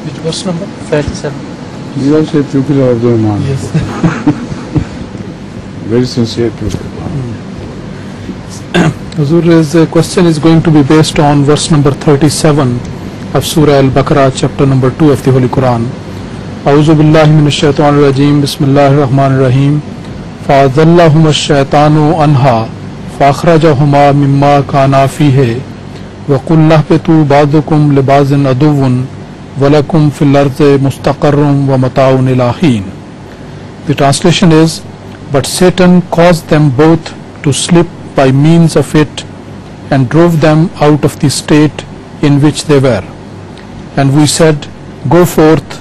Which verse number? 37. He is also a pupil of the Imam. Yes. Very sincere pupil. His question is going to be based on verse number 37 of Surah Al-Baqarah, chapter number 2 of the Holy Quran. A'udhu billahi minash shaitanir rajeem. Bismillahir rahmanir rahim. فَأَذَلَّهُمَا الشَّيْطَانُ عَنْهَا فَأَخْرَجَهُمَا مِمَّا كَانَا فِيهِ وَقُلْنَا اهْبِطُوا بَعْضُكُمْ لِبَعْضٍ عَدُوٌّ وَلَكُمْ فِي الْأَرْضِ مُسْتَقَرٌّ وَمَتَاعٌ إِلَىٰ حِينٍ. The translation is, but Satan caused them both to slip by means of it and drove them out of the state in which they were. And we said, go forth,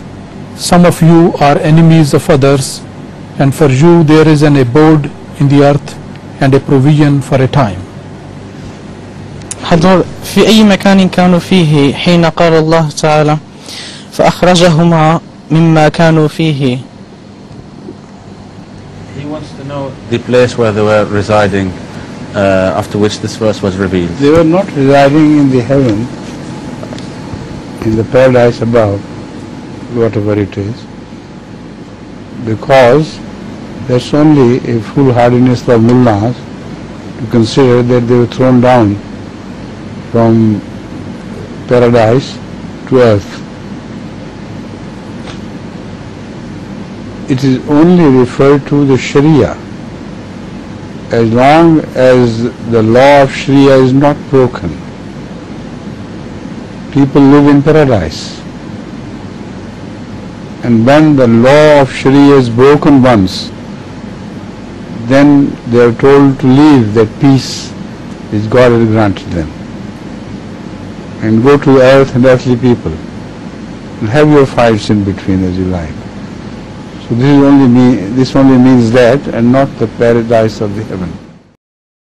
some of you are enemies of others, and for you there is an abode in the earth and a provision for a time. في أي مكان كانوا فيه حين قال الله تعالى فأخرجهما مما كانوا فيه. He wants to know the place where they were residing after which this verse was revealed. They were not residing in the heaven, in the paradise above, whatever it is, because that's only a foolhardiness of mullahs to consider that they were thrown down from paradise to earth. It is only referred to the Sharia. As long as the law of Sharia is not broken, people live in paradise. And when the law of Sharia is broken once, then they are told to leave that peace which God has granted them and go to earth and earthly people and have your fights in between as you like. So this only means that, and not the paradise of the heaven.